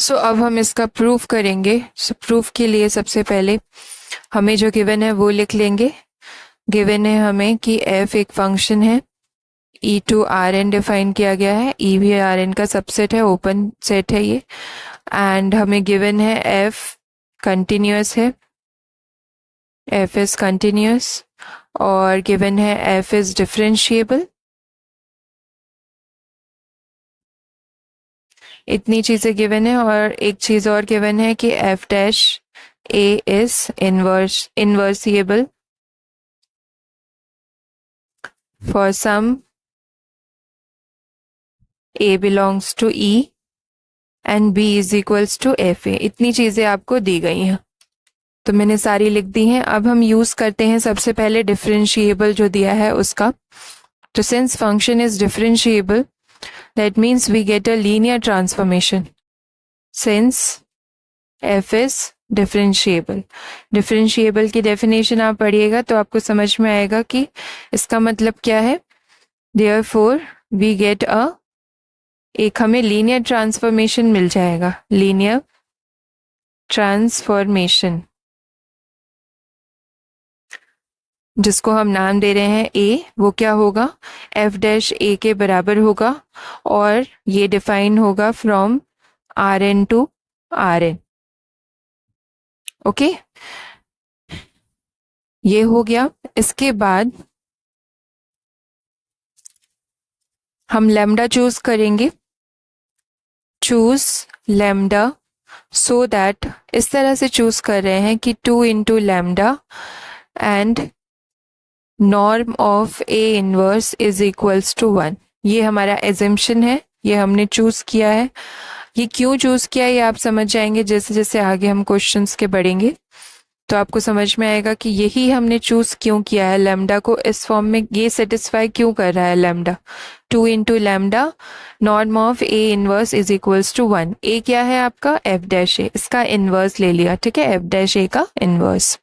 सो अब हम इसका प्रूफ करेंगे। प्रूफ के लिए सबसे पहले हमें जो गिवन है वो लिख लेंगे। गिवन है हमें कि f एक फंक्शन है, e to are N define किया गया है, e भी आर एन का सबसेट है, ओपन सेट है ये। एंड हमें गिवन है f कंटिन्यूअस है, f इज कंटिन्यूअस, और गिवन है f इज डिफरेंशिएबल। इतनी चीजें गिवन है, और एक चीज और गिवन है कि f dash a is invertible for some a belongs to e and b is equals to F A. इतनी चीजें आपको दी गई हैं, तो मैंने सारी लिख दी हैं। अब हम यूज करते हैं सबसे पहले डिफरेंशिएबल जो दिया है उसका। तो since function is differentiable, that means we get a linear transformation since f is differentiable। differentiable की definition आप पढ़िएगा तो आपको समझ में आएगा कि इसका मतलब क्या है। therefore we get a, एक हमें linear transformation मिल जाएगा, linear transformation, जिसको हम नाम दे रहे हैं a। वो क्या होगा, f डैश a के बराबर होगा, और ये डिफाइन होगा from are N to are N. Okay, ये हो गया। इसके बाद हम लैम्डा चूज करेंगे, चूज लैम्डा, सो दैट इस तरह से चूज कर रहे हैं कि 2 into lambda and norm of A inverse is equals to 1। ये हमारा एजम्पशन है, ये हमने चूज किया है। ये क्यों चूज किया ये आप समझ जाएंगे जैसे जैसे आगे हम क्वेश्चंस के बढ़ेंगे, तो आपको समझ में आएगा कि यही हमने चूज क्यों किया है। लैम्डा को इस फॉर्म में ये सेटिस्फाई क्यों कर रहा है lambda, 2 into lambda norm of A inverse is equals to 1। ए क्या है आपका, एफ डैश ए, इसका इनवर्स ले लिया, ठीक है, एफ डैश ए का इनवर्स।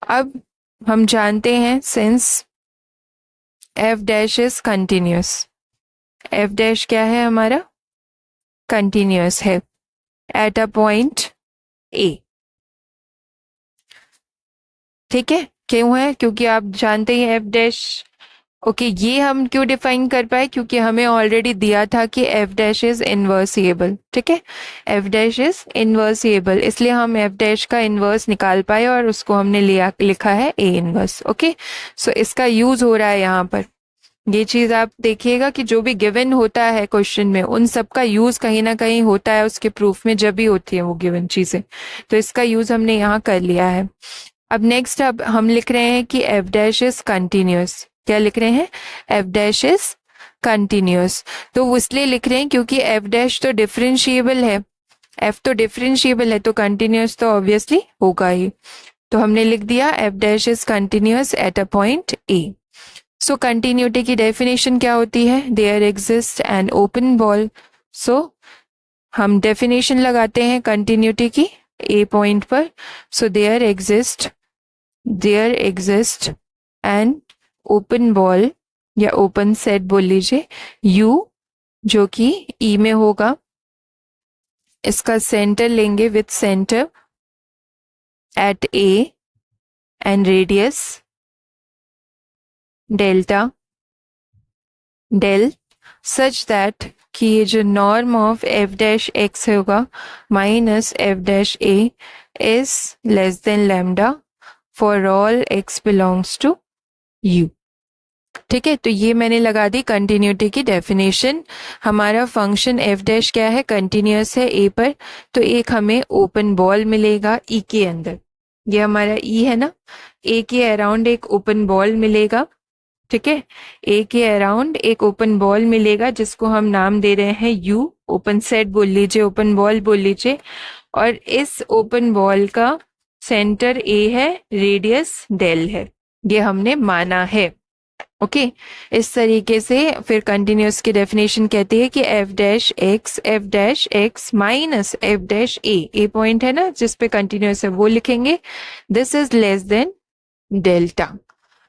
अब हम जानते हैं since f dash is continuous, f dash क्या है हमारा, कंटिन्यूअस है एट अ पॉइंट a। ठीक है, क्यों है, क्योंकि आप जानते हैं f डैश। ओके, ये हम क्यों डिफाइन कर पाए, क्योंकि हमें ऑलरेडी दिया था कि f डैश इज इनवर्सिएबल। ठीक है, f डैश इज इनवर्सिएबल, इसलिए हम f डैश का इनवर्स निकाल पाए और उसको हमने लिखा है a इनवर्स। ओके, सो इसका यूज हो रहा है यहाँ पर। ये चीज आप देखिएगा कि जो भी गिवन होता है क्वेश्चन में उन सब का यूज कहीं ना कहीं होता है उसके प्रूफ में, जब भी होती है वो गिवन चीजें, तो इसका यूज हमने यहाँ कर लिया है। अब नेक्स्ट अब हम लिख रहे हैं कि f डैश इज कंटिन्यूअस। क्या लिख रहे हैं, f डैश इज कंटिन्यूअस। तो वो इसलिए लिख रहे हैं क्योंकि f डैश तो डिफरेंशिएबल है, f तो डिफरेंशिएबल है तो कंटिन्यूअस तो ऑब्वियसली होगा ही। तो हमने लिख दिया f dash is continuous at a point a। So continuity की डेफिनेशन क्या होती है, there exist an open ball. So हम डेफिनेशन लगाते हैं कंटिन्यूटी की a पॉइंट पर। So there exist an open ball या ओपन सेट बोल लीजिए u, जो कि E में होगा। इसका सेंटर लेंगे with centre at A and radius delta del, such that कि ये जो norm of f dash x होगा minus f dash a is less than lambda for all x belongs to u। ठीक है, तो ये मैंने लगा दी कंटिन्यूटी की डेफिनेशन। हमारा फंक्शन f डैश क्या है, कंटिन्यूअस है a पर, तो एक हमें ओपन बॉल मिलेगा e के अंदर। ये हमारा e है ना, a के अराउंड एक ओपन बॉल मिलेगा। ठीक है, a के अराउंड एक ओपन बॉल मिलेगा जिसको हम नाम दे रहे हैं u, ओपन सेट बोल लीजिए, ओपन बॉल बोल लीजिए। और इस ओपन बॉल का सेंटर a है, रेडियस डेल है, ये हमने माना है। ओके, इस तरीके से फिर कंटिन्यूअस की डेफिनेशन कहती है कि f dash x minus f dash a point है ना जिस पे कंटिन्यूअस है वो लिखेंगे, this is less than delta.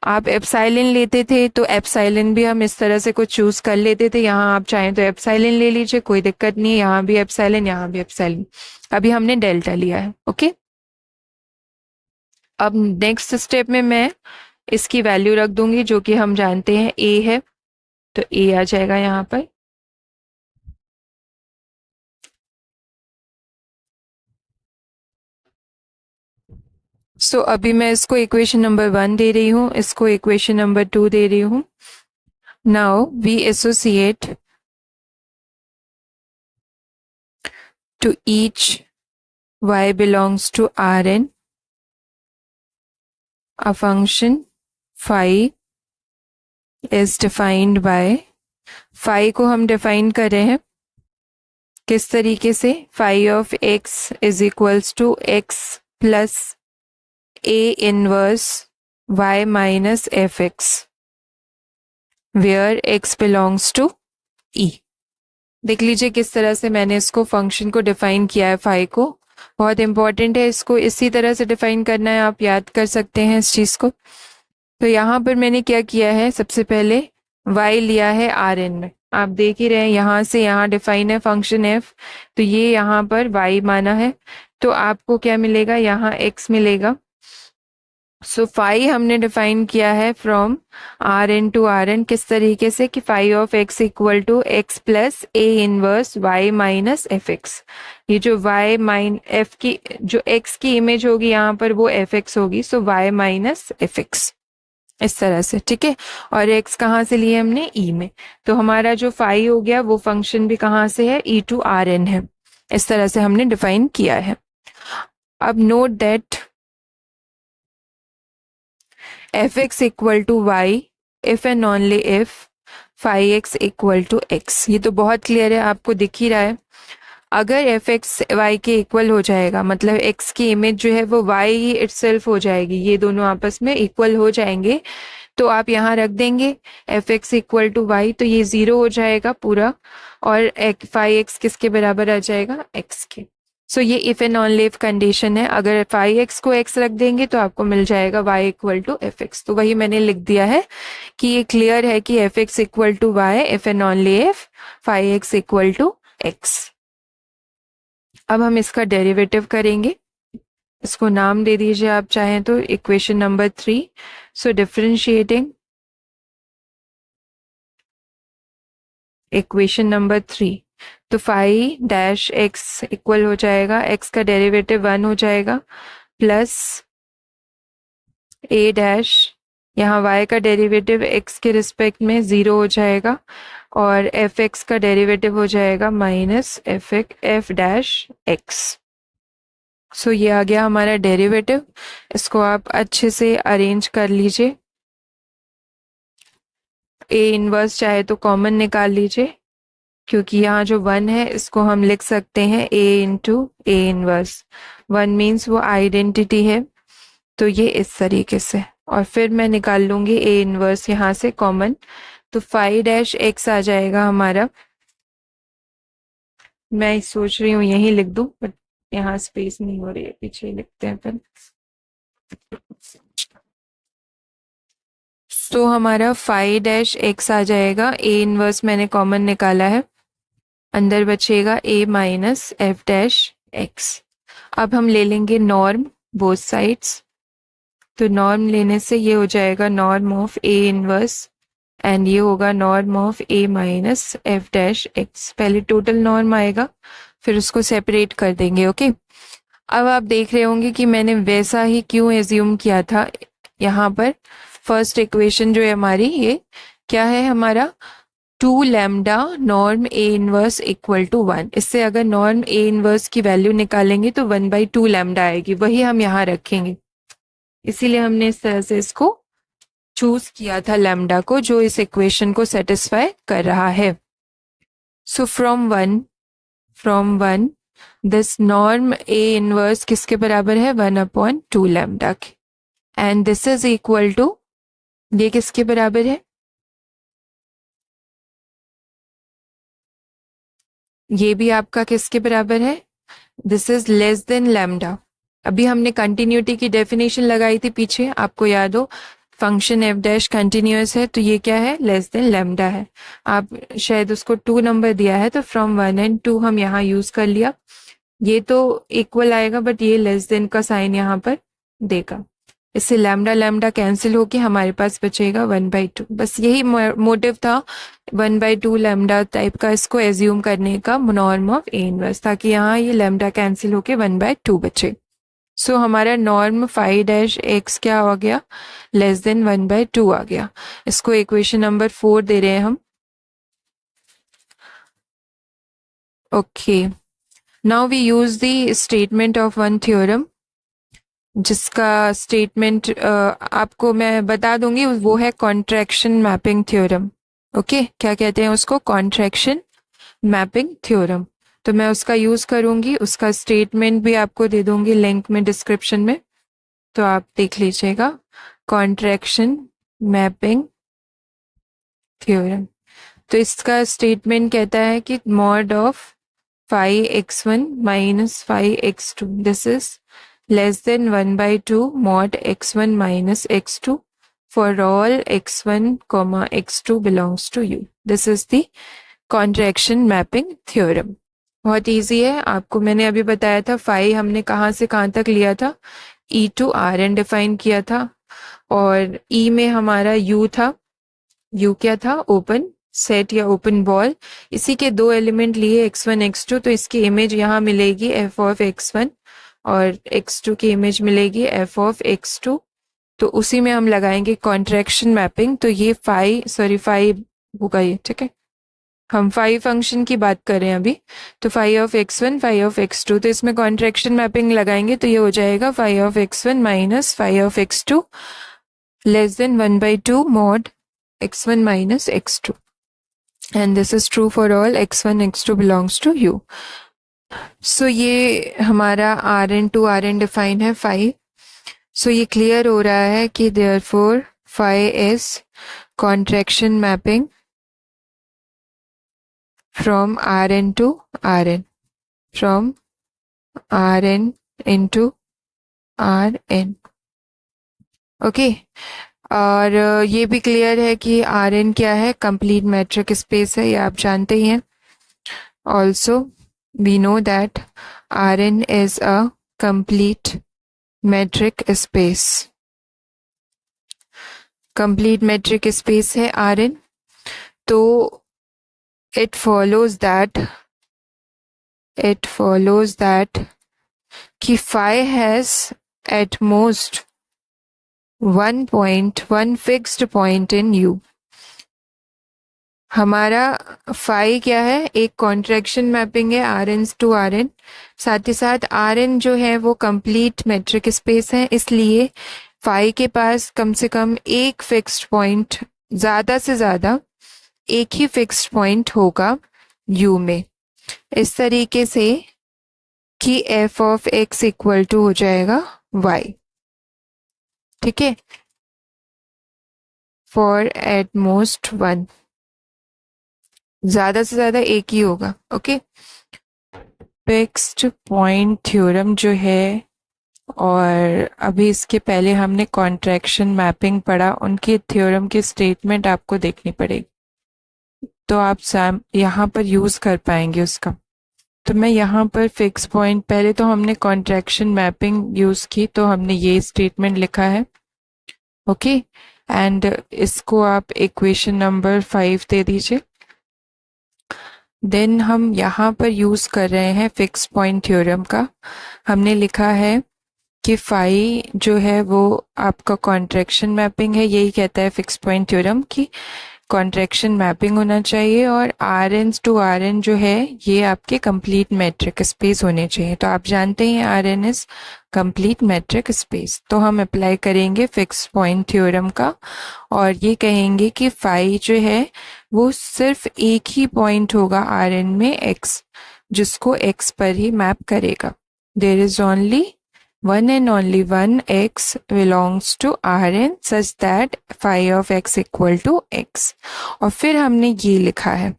आप एप्साइलिन लेते थे तो एप्साइलिन भी हम इस तरह से कुछ चूज कर लेते थे। यहाँ आप चाहें तो एप्साइलिन ले लीजिए, कोई दिक्कत नहीं है। यहाँ भी एप्साइलिन, यहाँ भी एप्साइलिन। अभी हमने डेल्टा लिया है। ओके, अब नेक्स्ट स्टेप में मैं इसकी वैल्यू रख दूंगी जो कि हम जानते हैं ए है, तो ए आ जाएगा यहाँ पर। अभी मैं इसको इक्वेशन नंबर 1 दे रही हूँ, इसको इक्वेशन नंबर 2 दे रही हूँ। Now we associate to each y belongs to Rn a function phi is defined by, phi को हम डिफाइन कर रहे हैं किस तरीके से, phi of x is equals to x plus a inverse y minus fx where x belongs to e। देख लीजिए किस तरह से मैंने इसको फंक्शन को डिफाइन किया है। फाई को बहुत इंपॉर्टेंट है, इसको इसी तरह से डिफाइन करना है, आप याद कर सकते हैं इस चीज को। तो यहाँ पर मैंने क्या किया है, सबसे पहले y लिया है आर एन में। आप देख ही रहे हैं यहाँ से यहाँ डिफाइन है फंक्शन f, तो ये यहाँ पर y माना है, तो आपको क्या मिलेगा, यहाँ x मिलेगा। सो फाई हमने डिफाइन किया है from are N to are N किस तरीके से कि phi of x equal to x plus A inverse Y minus F x. ये जो वाई माइन एफ की जो एक्स की इमेज होगी यहाँ पर वो एफ एक्स होगी, सो वाई माइनस एफ एक्स इस तरह से, ठीक है। और एक्स कहाँ से लिए हमने, ई में, तो हमारा जो फाई हो गया वो फंक्शन भी कहाँ से है, ई टू आर एन है। इस तरह से हमने डिफाइन किया है। अब note that fx equal to Y if and only if phi x equal to x. ये तो बहुत क्लियर है, आपको दिख ही रहा है। अगर एफ एक्स वाई के इक्वल हो जाएगा, मतलब एक्स की इमेज जो है वो वाई ही इटसेल्फ हो जाएगी, ये दोनों आपस में इक्वल हो जाएंगे, तो आप यहाँ रख देंगे F x equal to Y, तो ये 0 हो जाएगा पूरा, और फाई एक्स किसके बराबर आ जाएगा, एक्स के। सो ये if and only if condition है। अगर फाई एक्स को एक्स रख देंगे तो आपको मिल जाएगा Y equal to F x. तो वही मैंने लिख दिया है कि ये क्लियर है कि F x equal to Y if and only if phi x equal to x. अब हम इसका डेरिवेटिव करेंगे, इसको नाम दे दीजिए आप चाहें तो इक्वेशन नंबर 3। सो डिफरेंशिएटिंग इक्वेशन नंबर 3, तो फाई डैश एक्स इक्वल हो जाएगा, एक्स का डेरिवेटिव 1 हो जाएगा, प्लस ए डैश, यहाँ y का डेरिवेटिव x के रिस्पेक्ट में 0 हो जाएगा, और एफ एक्स का डेरिवेटिव हो जाएगा माइनस एफ डैश एक्स। सो ये आ गया हमारा डेरिवेटिव। इसको आप अच्छे से अरेंज कर लीजिए। ए इनवर्स चाहे तो कॉमन निकाल लीजिए, क्योंकि यहाँ जो 1 है इसको हम लिख सकते हैं a into A inverse. 1 means वो आइडेंटिटी है, तो ये इस तरीके से, और फिर मैं निकाल लूंगी ए इनवर्स यहाँ से कॉमन, तो फाई डैश एक्स आ जाएगा हमारा। मैं सोच रही हूँ यहीं लिख दूं, बट यहाँ स्पेस नहीं हो रही है, पीछे ही लिखते हैं फिर। तो हमारा फाई डैश एक्स आ जाएगा, ए इनवर्स मैंने कॉमन निकाला है, अंदर बचेगा ए माइनस एफ डैश एक्स। अब हम ले लेंगे नॉर्म बोथ साइड्स, तो नॉर्म लेने से ये हो जाएगा norm of A inverse, and ये होगा norm of A minus F dash x. पहले टोटल नॉर्म आएगा, फिर उसको सेपरेट कर देंगे। ओके, अब आप देख रहे होंगे कि मैंने वैसा ही क्यों एज्यूम किया था। यहाँ पर फर्स्ट इक्वेशन जो है हमारी, ये क्या है हमारा, 2 lambda norm A inverse equal to 1। इससे अगर नॉर्म ए इनवर्स की वैल्यू निकालेंगे तो 1/2 लैम्डा आएगी, वही हम यहाँ रखेंगे। इसीलिए हमने इस तरह से इसको चूज किया था लैम्डा को, जो इस इक्वेशन को सेटिस्फाई कर रहा है। So from one this norm A inverse किसके बराबर है, 1/2 लैम्डा के, and this is equal to, ये किसके बराबर है, ये भी आपका किसके बराबर है, this is less than lambda. अभी हमने कंटिन्यूटी की डेफिनेशन लगाई थी पीछे, आपको याद हो, फंक्शन एफ डैश कंटिन्यूअस है तो ये क्या है, लेस देन लैम्डा है। आप शायद उसको 2 नंबर दिया है तो फ्रॉम 1 and 2 हम यहाँ यूज कर लिया। ये तो इक्वल आएगा बट ये लेस देन का साइन यहाँ पर देगा। इससे लैम्डा लैम्डा कैंसिल होके हमारे पास बचेगा 1/2। बस यही मोटिव था 1/2 लैम्डा टाइप का इसको एज्यूम करने का नॉर्म ऑफ ए इनवर्स, ताकि यहाँ ये लैम्डा कैंसिल होके 1/2 बचे। सो हमारा नॉर्म फाई डैश एक्स क्या हो गया, लेस देन 1/2 आ गया। इसको इक्वेशन नंबर 4 दे रहे हैं हम। Okay, now we use the statement of one theorem, जिसका स्टेटमेंट आपको मैं बता दूंगी, वो है कॉन्ट्रैक्शन मैपिंग थ्योरम। ओके, क्या कहते हैं उसको, कॉन्ट्रैक्शन मैपिंग थ्योरम। तो मैं उसका यूज करूंगी, उसका स्टेटमेंट भी आपको दे दूंगी लिंक में डिस्क्रिप्शन में, तो आप देख लीजिएगा। कॉन्ट्रैक्शन मैपिंग थ्योरम, तो इसका स्टेटमेंट कहता है कि mod of phi x1 minus phi x2 this is less than 1/2 mod x1 minus x2 for all x1 comma x2 belongs to U. This is the contraction mapping theorem. बहुत easy है, आपको मैंने अभी बताया था phi हमने कहाँ से कहाँ तक लिया था, E to Rn डिफाइन किया था, और E में हमारा U था, U क्या था, ओपन सेट या ओपन बॉल। इसी के 2 एलिमेंट लिए x1 x2, तो इसकी इमेज यहाँ मिलेगी f ऑफ x1 और x2 की इमेज मिलेगी f ऑफ x2, तो उसी में हम लगाएंगे कॉन्ट्रैक्शन मैपिंग। तो ये फाई होगा ये, ठीक है। हम फाई फंक्शन की बात कर रहे हैं अभी, तो phi of x1 phi of x2, तो इसमें कॉन्ट्रैक्शन मैपिंग लगाएंगे तो ये हो जाएगा phi of x1 minus phi of x2 less than 1/2 mod x1 minus x2, and this is true for all x1 x2 belongs to U. So ये हमारा Rn to Rn define है phi. So ये clear हो रहा है कि therefore phi is contraction mapping from Rn to Rn, from Rn into Rn. Okay. और ये भी क्लियर है कि Rn क्या है, कंप्लीट मेट्रिक स्पेस है, ये आप जानते ही हैं। Also we know that Rn is a complete metric space. Complete metric space है Rn, तो इट फॉलोज दैट कि phi has at most one fixed point in U. हमारा phi क्या है, एक कॉन्ट्रैक्शन मैपिंग है Rn to Rn, साथ ही साथ Rn जो है वो कंप्लीट मेट्रिक स्पेस है, इसलिए phi के पास कम से कम एक फिक्स्ड पॉइंट, ज्यादा से ज्यादा एक ही फिक्स्ड पॉइंट होगा U में, इस तरीके से कि f of x equal to हो जाएगा y, ठीक है, फॉर एट मोस्ट 1, ज्यादा से ज्यादा एक ही होगा। ओके, फिक्स्ड पॉइंट थ्योरम जो है, और अभी इसके पहले हमने कॉन्ट्रैक्शन मैपिंग पढ़ा, उनकी थ्योरम की स्टेटमेंट आपको देखनी पड़ेगी, तो आप यहाँ पर यूज कर पाएंगे उसका। तो मैं यहाँ पर फिक्स पॉइंट, पहले तो हमने कॉन्ट्रैक्शन मैपिंग यूज की, तो हमने ये स्टेटमेंट लिखा है। ओके, एंड इसको आप इक्वेशन नंबर 5 दे दीजिए। देन हम यहाँ पर यूज कर रहे हैं फिक्स पॉइंट थ्योरम का। हमने लिखा है कि फाई जो है वो आपका कॉन्ट्रैक्शन मैपिंग है, यही कहता है फिक्स पॉइंट थ्योरम की कॉन्ट्रैक्शन मैपिंग होना चाहिए, और Rn to Rn जो है ये आपके कंप्लीट मेट्रिक स्पेस होने चाहिए। तो आप जानते हैं Rn is complete metric space, तो हम अप्लाई करेंगे फिक्स पॉइंट थ्योरम का, और ये कहेंगे कि फाई जो है वो सिर्फ एक ही पॉइंट होगा Rn में x, जिसको x पर ही मैप करेगा। There is only one and only one x belongs to Rn such that phi of x equal to x, और फिर हमने ये लिखा है।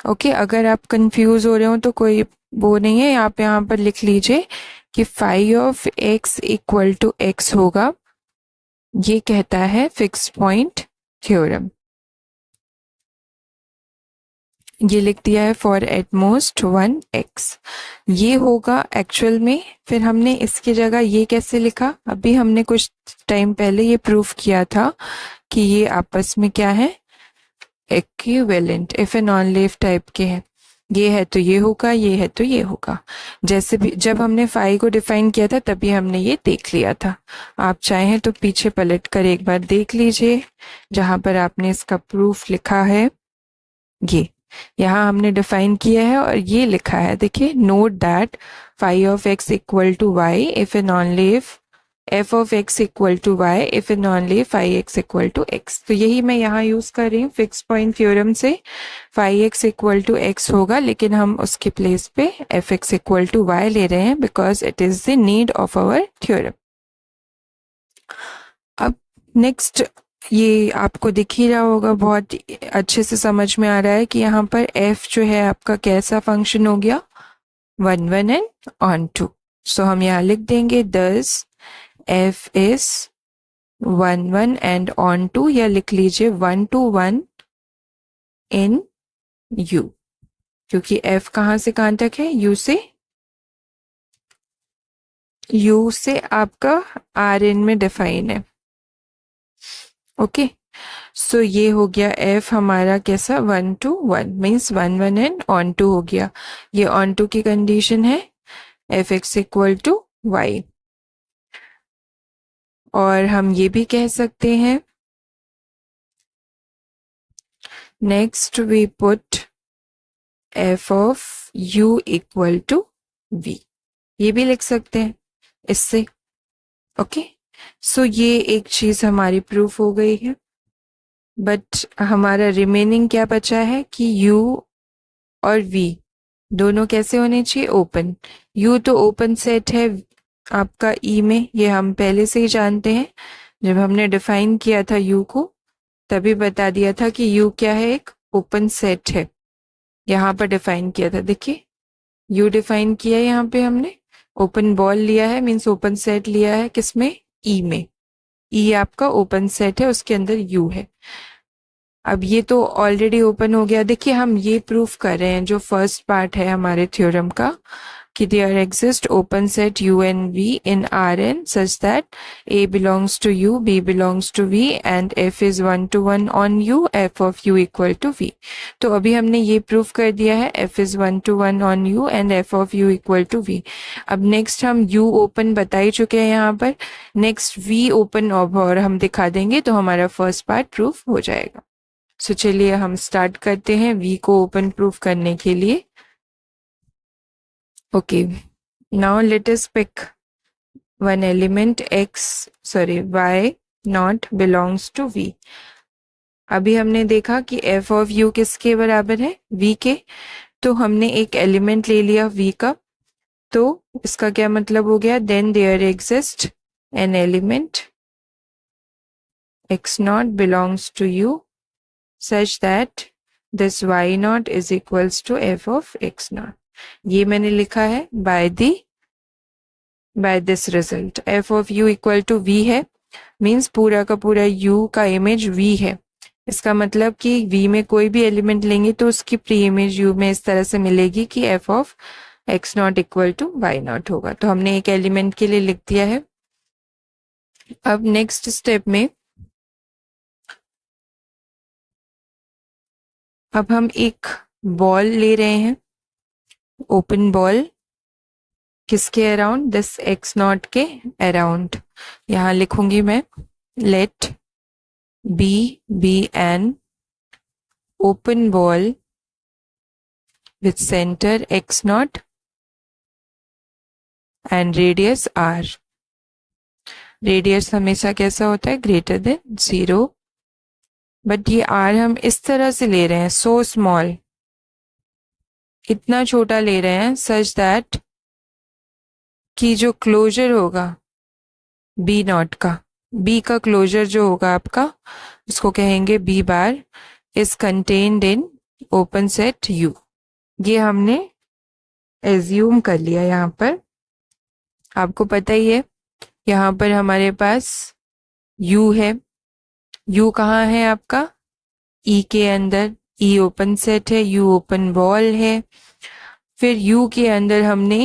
ओके, अगर आप कंफ्यूज हो रहे हो तो कोई वो नहीं है, आप यहाँ पर लिख लीजिए कि phi of x equal to x होगा ये कहता है फिक्स्ड पॉइंट थ्योरम। ये लिख दिया है फॉर एट मोस्ट 1x। ये होगा एक्चुअल में। फिर हमने इसकी जगह ये कैसे लिखा, अभी हमने कुछ टाइम पहले ये प्रूफ किया था कि ये आपस में क्या है, equivalent, if a non leaf type के हैं। ये है तो ये होगा, ये है तो ये होगा। जैसे भी जब हमने फाई को डिफाइन किया था तभी हमने ये देख लिया था। आप चाहें तो पीछे पलट कर एक बार देख लीजिए जहां पर आपने इसका प्रूफ लिखा है। ये यहाँ हमने डिफाइन किया है और ये लिखा है, देखिए, note that phi of x equal to Y if a non leave F of x equal to Y if a non leave phi x equal to x. तो यही मैं यहाँ यूज कर रही हूँ फिक्स पॉइंट थ्योरम से। Phi x equal to x होगा लेकिन हम उसके प्लेस पे F x equal to Y ले रहे हैं because it is the need of our theorem. अब नेक्स्ट, ये आपको दिख ही रहा होगा, बहुत अच्छे से समझ में आ रहा है कि यहाँ पर f जो है आपका कैसा फंक्शन हो गया, 1 1 एंड ऑन टू। सो हम यहाँ लिख देंगे दस f is 1 1 and on to, या लिख लीजिए 1 to 1 इन u, क्योंकि f कहाँ से कहाँ तक है, u से आपका rn में डिफाइन है। ओके, सो ये हो गया f हमारा कैसा, 1 to 1 means 1 1 and on to हो गया। ये ऑन टू की कंडीशन है F x equal to Y. और हम ये भी कह सकते हैं, next we put F of u equal to v, ये भी लिख सकते हैं इससे। ओके, सो ये एक चीज हमारी प्रूफ हो गई है। बट हमारा रिमेनिंग क्या बचा है कि u और v दोनों कैसे होने चाहिए, ओपन। u तो ओपन सेट है आपका e में, ये हम पहले से ही जानते हैं। जब हमने डिफाइन किया था u को तभी बता दिया था कि u क्या है, एक ओपन सेट है। यहाँ पर डिफाइन किया था, देखिए u डिफाइन किया है, यहाँ पे हमने ओपन बॉल लिया है मीन्स ओपन सेट लिया है, किसमें, e में। e आपका ओपन सेट है, उसके अंदर u है। अब ये तो ऑलरेडी ओपन हो गया। देखिए हम ये प्रूफ कर रहे हैं, जो फर्स्ट पार्ट है हमारे थ्योरम का, कि there exist open set u and v in Rn such that a belongs to u, b belongs to v and f is 1 to 1 on u, f of u equal to v। तो अभी हमने ये proof कर दिया है f is 1 to 1 on u and f of u equal to v। अब next हम u open बता ही चुके हैं यहाँ पर, नेक्स्ट v ओपन और हम दिखा देंगे तो हमारा फर्स्ट पार्ट प्रूफ हो जाएगा। सो चलिए हम स्टार्ट करते हैं v को ओपन प्रूफ करने के लिए। Okay, now let us pick one element y not belongs to v। अभी हमने देखा कि f of u किसके बराबर है, v के। तो हमने एक एलिमेंट ले लिया v का, तो इसका क्या मतलब हो गया, then there exists an element x naught belongs to u such that this y naught is equals to f of x naught। ये मैंने लिखा है by this result. F of you equal to we है means पूरा का पूरा u का image v है। इसका मतलब कि v में कोई भी एलिमेंट लेंगे तो उसकी प्री इमेज u में इस तरह से मिलेगी कि f of x not equal to y not होगा। तो हमने एक एलिमेंट के लिए लिख दिया है। अब नेक्स्ट स्टेप में अब हम एक बॉल ले रहे हैं, ओपन बॉल, किसके अराउंड, दिस एक्स नॉट के अराउंड। यहां लिखूंगी मैं, late B N open ball with centre x not and radius are. Radius हमेशा कैसा होता है, ग्रेटर देन 0, बट ये आर हम इस तरह से ले रहे हैं, सो स्मॉल, इतना छोटा ले रहे हैं सच दैट कि जो क्लोजर होगा बी नॉट का, बी का क्लोजर जो होगा आपका, उसको कहेंगे B bar, is contained in open set you. ये हमने एज्यूम कर लिया। यहाँ पर आपको पता ही है, यहाँ पर हमारे पास यू है, यू कहाँ है आपका, ई के अंदर, ई ओपन सेट है, यू ओपन बॉल है। फिर यू के अंदर हमने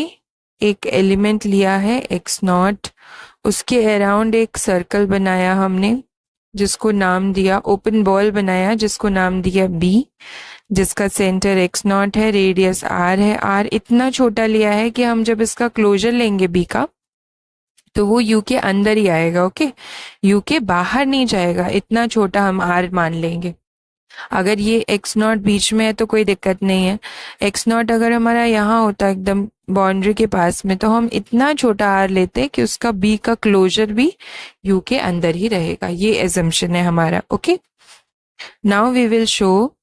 एक एलिमेंट लिया है एक्स नॉट, उसके अराउंड एक सर्कल बनाया हमने जिसको नाम दिया, ओपन बॉल बनाया जिसको नाम दिया बी, जिसका सेंटर एक्स नॉट है, रेडियस आर है। आर इतना छोटा लिया है कि हम जब इसका क्लोजर लेंगे बी का तो वो यू के अंदर ही आएगा। ओके, यू के बाहर नहीं जाएगा, इतना छोटा हम आर मान लेंगे। अगर ये एक्स नॉट बीच में है तो कोई दिक्कत नहीं है। एक्स नॉट अगर हमारा यहाँ होता एकदम बाउंड्री के पास में तो हम इतना छोटा आर लेते कि उसका बी का क्लोजर भी यू के अंदर ही रहेगा। ये एजम्पशन है हमारा। Okay, now we will show.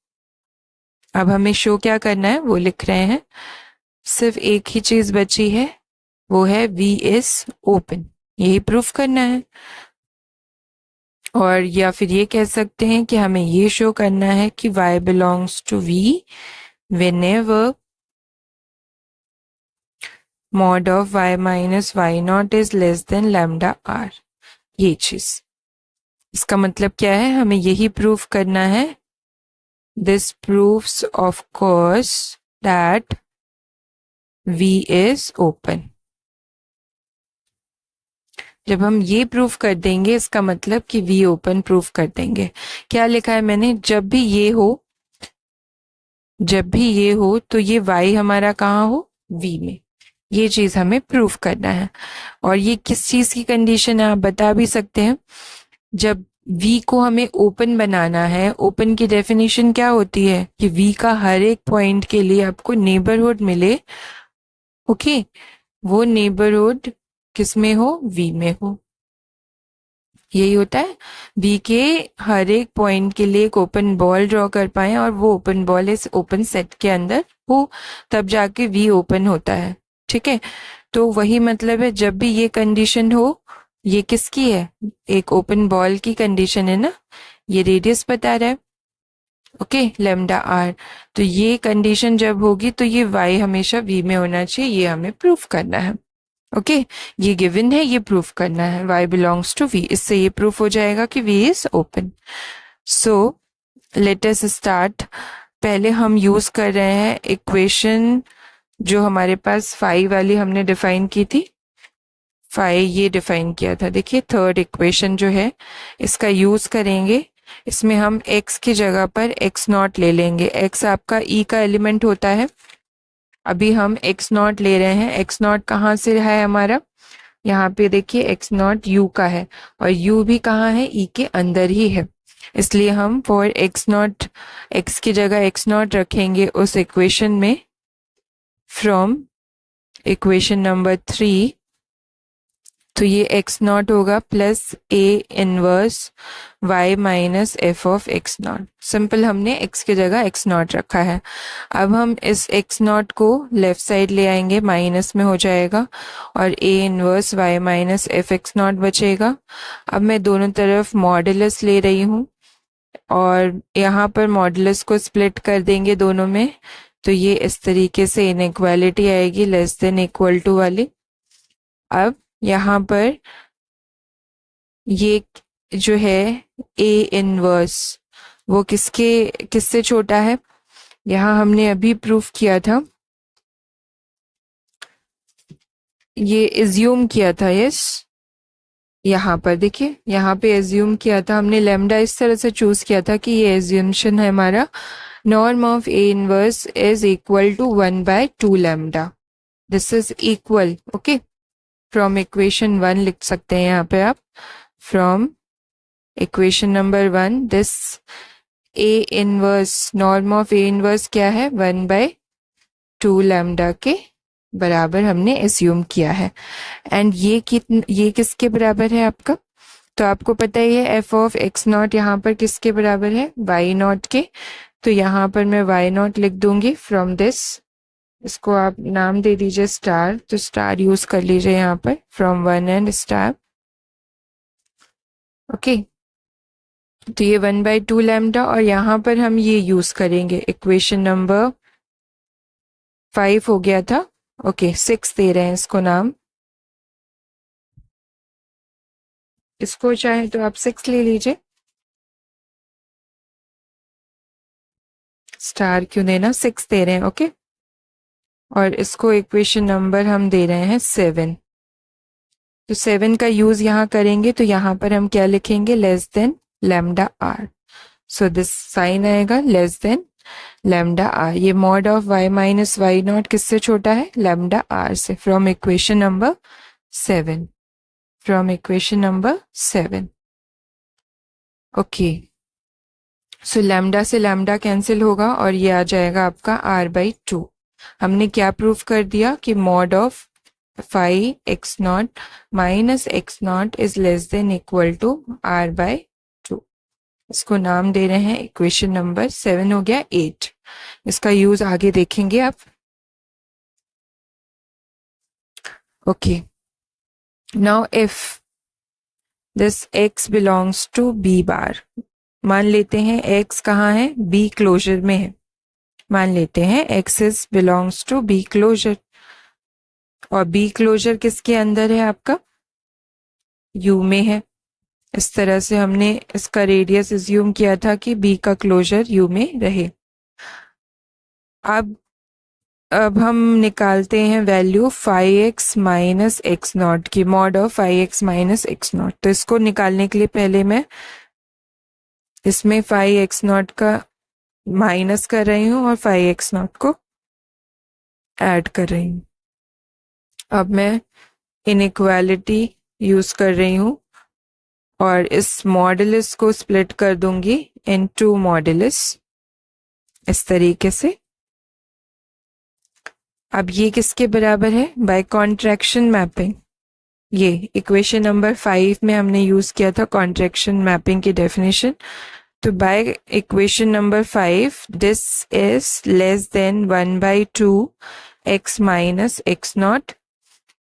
अब हमें शो क्या करना है वो लिख रहे हैं। सिर्फ एक ही चीज बची है, वो है V इज ओपन, यही प्रूफ करना है। और या फिर ये कह सकते हैं कि हमें ये शो करना है कि y belongs to V whenever mod of y minus y naught is less than lambda r। ये चीज, इसका मतलब क्या है, हमें यही प्रूफ करना है। This proofs of course that V is open। जब हम ये प्रूफ कर देंगे इसका मतलब कि V ओपन प्रूफ कर देंगे। क्या लिखा है मैंने, जब भी ये हो, जब भी ये हो तो ये Y हमारा कहाँ हो, V में। ये चीज हमें प्रूफ करना है। और ये किस चीज की कंडीशन है आप बता भी सकते हैं। जब V को हमें ओपन बनाना है, ओपन की डेफिनेशन क्या होती है कि V का हर एक पॉइंट के लिए आपको नेबरहुड मिले। ओके, वो नेबरहुड किस में हो, V में हो। यही होता है, V के हर एक पॉइंट के लिए एक ओपन बॉल ड्रॉ कर पाए और वो ओपन बॉल इस ओपन सेट के अंदर हो, तब जाके V ओपन होता है। ठीक है, तो वही मतलब है, जब भी ये कंडीशन हो, ये किसकी है, एक ओपन बॉल की कंडीशन है ना, ये रेडियस बता रहा है। Okay, lambda R. तो ये कंडीशन जब होगी तो ये Y हमेशा V में होना चाहिए, ये हमें प्रूफ करना है। ओके, ये गिवन है, ये प्रूफ करना है y बिलोंग्स टू v। इससे ये प्रूफ हो जाएगा कि v is open. So let us start. पहले हम यूज कर रहे हैं इक्वेशन जो हमारे पास फाई वाली हमने डिफाइन की थी। फाई ये डिफाइन किया था, देखिए थर्ड इक्वेशन जो है इसका यूज करेंगे। इसमें हम x की जगह पर x नॉट ले लेंगे। x आपका e का एलिमेंट होता है। अभी हम एक्स नॉट ले रहे हैं। एक्स नॉट कहाँ से है हमारा, यहाँ पे देखिए एक्स नॉट यू का है और यू भी कहाँ है, ई के अंदर ही है। इसलिए हम फॉर एक्स नॉट, एक्स की जगह एक्स नॉट रखेंगे उस इक्वेशन में फ्रॉम इक्वेशन नंबर 3। तो ये एक्स नॉट होगा plus A inverse y minus F of x not. Simple, हमने x की जगह एक्स नॉट रखा है। अब हम इस एक्स नॉट को लेफ्ट साइड ले आएंगे, माइनस में हो जाएगा और a inverse y minus F x not बचेगा। अब मैं दोनों तरफ मॉडुलस ले रही हूँ और यहाँ पर मॉडुलस को स्प्लिट कर देंगे दोनों में, तो ये इस तरीके से इनइक्वालिटी आएगी लेस देन इक्वल टू वाली। अब यहाँ पर ये जो है a इनवर्स वो किससे छोटा है, यहाँ हमने अभी प्रूफ किया था, ये एज्यूम किया था। यस, यहाँ पर देखिए, यहाँ पे एज्यूम किया था हमने, लेमडा इस तरह से चूज किया था कि ये एज्यूमशन है हमारा, norm of a inverse is equal to 1/2 lambda. This is equal. Okay, from equation 1 लिख सकते हैं यहाँ पे आप, from equation number 1 this a inverse, norm of a inverse क्या है, 1/2 लैम्डा के बराबर हमने एज्यूम किया है। एंड ये किसके बराबर है आपका, तो आपको पता ही है एफ ऑफ एक्स नॉट यहाँ पर किसके बराबर है, y नॉट के। तो यहाँ पर मैं y नॉट लिख दूंगी फ्रॉम दिस, इसको आप नाम दे दीजिए स्टार, तो स्टार यूज कर लीजिए यहाँ पर, फ्रॉम 1 एंड स्टार। ओके, तो ये 1/2 लैम्डा और यहाँ पर हम ये यूज करेंगे, इक्वेशन नंबर 5 हो गया था। ओके, 6 दे रहे हैं इसको नाम, इसको चाहे तो आप 6 ले लीजिए, स्टार क्यों देना, 6 दे रहे हैं, ओके। और इसको इक्वेशन नंबर हम दे रहे हैं 7। तो 7 का यूज यहाँ करेंगे तो यहाँ पर हम क्या लिखेंगे, less than lambda are. So this sign आएगा लेस देन लैम्डा आर। ये mod of y minus why not किससे छोटा है, लैम्डा आर से, from equation number 7, from equation number 7। Okay, so lambda से लैम्डा कैंसिल होगा और ये आ जाएगा आपका r/2। हमने क्या प्रूफ कर दिया कि mod of phi x not minus x not is less than equal to r/2। इसको नाम दे रहे हैं इक्वेशन नंबर 7 हो गया 8। इसका यूज आगे देखेंगे आप। Okay, now if this x belongs to b बार, मान लेते हैं x कहाँ है, b क्लोजर में है। मान लेते हैं x is belongs to b closure, और b क्लोजर किसके अंदर है, आपका u में है। इस तरह से हमने इसका रेडियस एज्यूम किया था कि b का क्लोजर u में रहे। अब हम निकालते हैं value phi x minus x naught की, mod of phi x minus x naught. तो इसको निकालने के लिए पहले मैं इसमें फाई एक्स नॉट का माइनस कर रही हूँ और फाई एक्स नॉट को ऐड कर रही हूँ। अब मैं इनइक्वालिटी यूज कर रही हूँ और इस मॉडुलस को स्प्लिट कर दूंगी इन 2 मॉडुलस, इस तरीके से। अब ये किसके बराबर है, बाय कॉन्ट्रैक्शन मैपिंग। ये इक्वेशन नंबर 5 में हमने यूज किया था कॉन्ट्रैक्शन मैपिंग की डेफिनेशन। तो by equation number 5 this is less than 1/2 x minus x not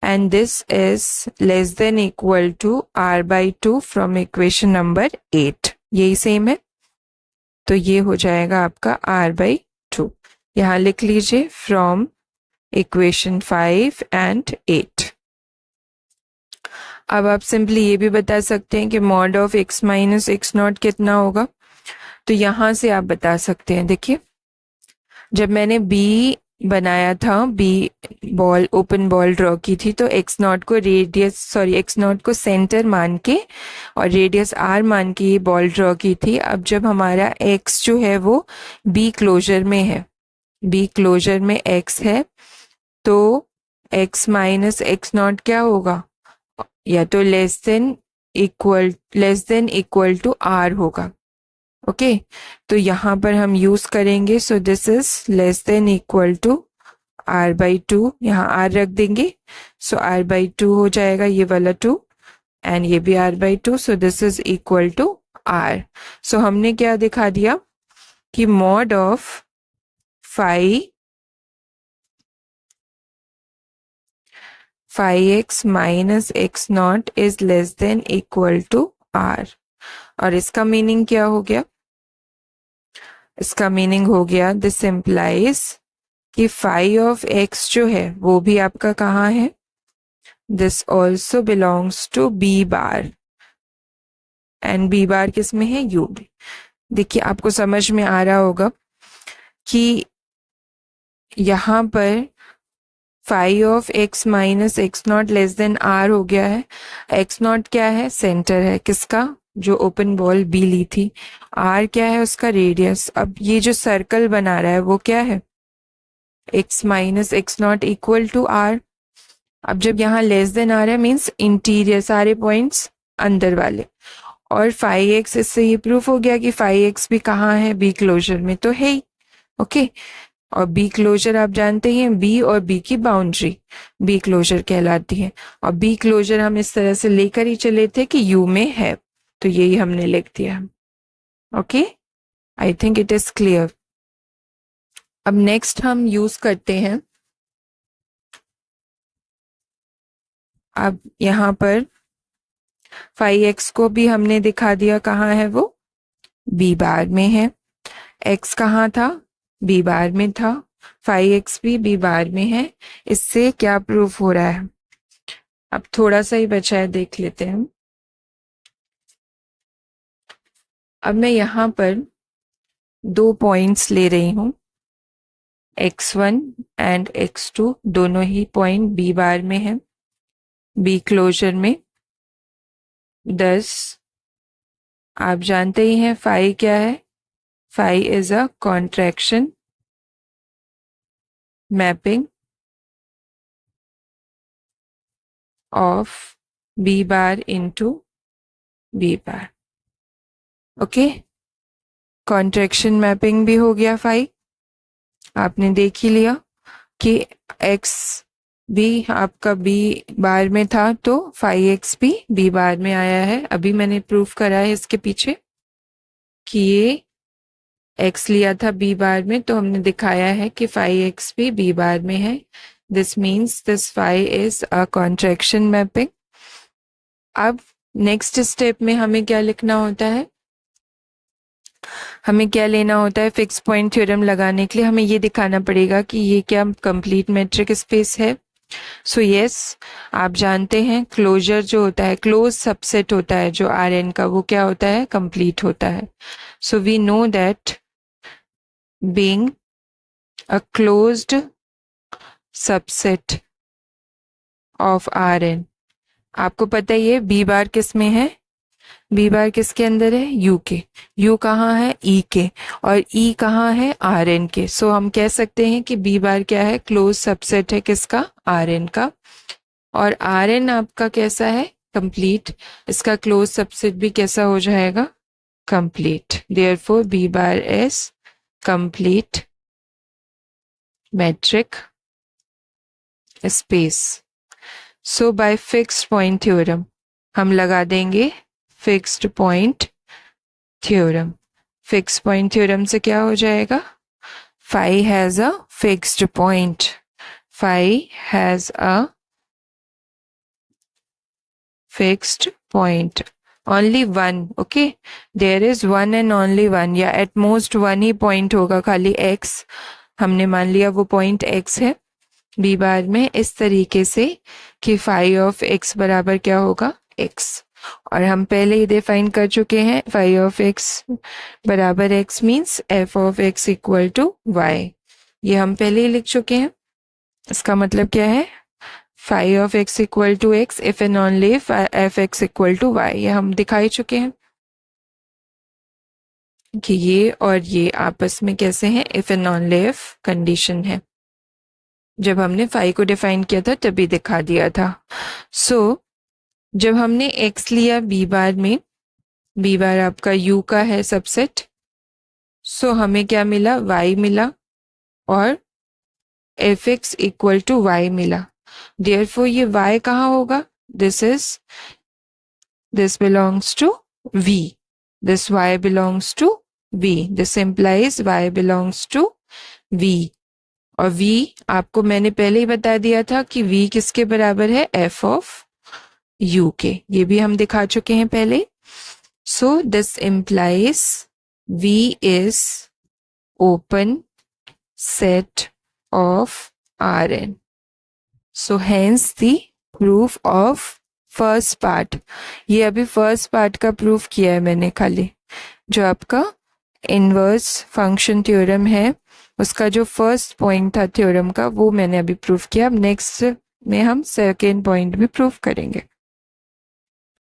and this is less than equal to r/2 from equation number 8। यही same है, तो ये हो जाएगा आपका r/2। यहां लिख लीजिए from equation 5 and 8। अब आप सिंपली ये भी बता सकते हैं कि mod of x minus x not कितना होगा। तो यहां से आप बता सकते हैं, देखिए जब मैंने b बनाया था, B ball open ball draw की थी, तो एक्स नॉट को एक्स नॉट को सेंटर मान के और रेडियस आर मान के ये बॉल ड्रॉ की थी। अब जब हमारा एक्स जो है वो बी क्लोजर में है, बी क्लोजर में एक्स है, तो एक्स माइनस एक्स नॉट क्या होगा, या तो less than equal to are होगा। ओके, तो यहाँ पर हम यूज करेंगे, so this is less than equal to r/2, यहाँ r रख देंगे, सो r/2 हो जाएगा ये वाला 2 एंड ये भी r/2, so this is equal to r। सो हमने क्या दिखा दिया कि mod of phi x minus x not is less than equal to r। और इसका मीनिंग क्या हो गया, इसका मीनिंग हो गया दिस इम्प्लाइज कि फाई ऑफ एक्स जो है वो भी आपका कहाँ है, this also belongs to B bar, and B bar किस में है, यू में। देखिए आपको समझ में आ रहा होगा कि यहाँ पर phi of x minus x not less than are हो गया है। एक्स नॉट क्या है, सेंटर है किसका, जो ओपन बॉल बी ली थी। आर क्या है, उसका रेडियस। अब ये जो सर्कल बना रहा है वो क्या है, x minus x not equal to are. अब जब यहाँ लेस देन आर है मीन्स इंटीरियर, सारे पॉइंट्स अंदर वाले। और फाई एक्स, इससे ये प्रूफ हो गया कि फाई एक्स भी कहाँ है, बी क्लोजर में तो है ही। ओके, और बी क्लोजर आप जानते हैं, बी और बी की बाउंड्री बी क्लोजर कहलाती है। और बी क्लोजर हम इस तरह से लेकर ही चले थे कि यू में है, तो यही हमने लिख दिया। Okay, I think it is clear. अब नेक्स्ट हम यूज करते हैं, अब यहाँ पर फाई एक्स को भी हमने दिखा दिया कहाँ है, वो बी बार में है। एक्स कहाँ था, बी बार में था, फाई एक्स भी बी बार में है। इससे क्या प्रूफ हो रहा है, अब थोड़ा सा ही बचा है, देख लेते हैं। अब मैं यहाँ पर 2 पॉइंट्स ले रही हूँ, x1 एंड x2 दोनों ही पॉइंट बी बार में है, बी क्लोजर में। 10 आप जानते ही हैं फाई क्या है, phi is a contraction mapping of B bar into B bar. Okay, contraction mapping भी हो गया फाई, आपने देख ही लिया कि x भी आपका बी बार में था तो फाई एक्स भी बी बार में आया है। अभी मैंने प्रूफ करा है इसके पीछे कि ये x लिया था बी बार में, तो हमने दिखाया है कि फाई एक्स भी बी बार में है। This means this phi is a contraction mapping. अब नेक्स्ट स्टेप में हमें क्या लिखना होता है, हमें क्या लेना होता है, फिक्स पॉइंट थ्योरम लगाने के लिए हमें ये दिखाना पड़ेगा कि ये क्या कंप्लीट मेट्रिक स्पेस है। सो यस, आप जानते हैं क्लोजर जो होता है, क्लोज सबसेट होता है जो आर एन का, वो क्या होता है, कंप्लीट होता है। So we know that being a closed subset of are N, आपको पता ही है बी बार किस में है, बी बार किसके अंदर है, यू के, यू कहाँ है, ई के, और ई कहाँ है, आर एन के। सो हम कह सकते हैं कि बी बार क्या है, क्लोज सबसेट है किसका, आर एन का। और आर एन आपका कैसा है, कंप्लीट, इसका क्लोज सबसेट भी कैसा हो जाएगा, complete. Therefore B bar is complete metric space. So by fixed point theorem हम लगा देंगे fixed point theorem. Fixed point theorem से क्या हो जाएगा, phi has a fixed point, phi has a fixed point, only one. Okay, there is one and only one, या at most one he point होगा, खाली x हमने मान लिया वो पॉइंट x है बी बार में, इस तरीके से कि फाई ऑफ x बराबर क्या होगा, x। और हम पहले ही डिफाइन कर चुके हैं, फाई ऑफ x बराबर x means f of x equal to y, ये हम पहले ही लिख चुके हैं। इसका मतलब क्या है, phi of x equal to x if and only F x equal to y, ये हम दिखाई चुके हैं कि ये और ये आपस में कैसे हैं, if and only if condition है। जब हमने फाई को डिफाइन किया था तभी दिखा दिया था। सो जब हमने x लिया बी बार में, बी बार आपका u का है सबसेट, सो हमें क्या मिला, y मिला और f x equal to y मिला। देयरफॉर ये y कहाँ होगा, this belongs to v, this y belongs to v, this implies y belongs to v। और v आपको मैंने पहले ही बता दिया था कि v किसके बराबर है, f ऑफ u के, ये भी हम दिखा चुके हैं पहले। So this implies v is open set of Rn. So hence the proof of first part, ये अभी फर्स्ट पार्ट का प्रूफ किया है मैंने खाली, जो आपका इनवर्स फंक्शन थ्योरम है उसका जो फर्स्ट पॉइंट था थ्योरम का वो मैंने अभी प्रूफ किया। अब नेक्स्ट में हम सेकेंड पॉइंट भी प्रूफ करेंगे।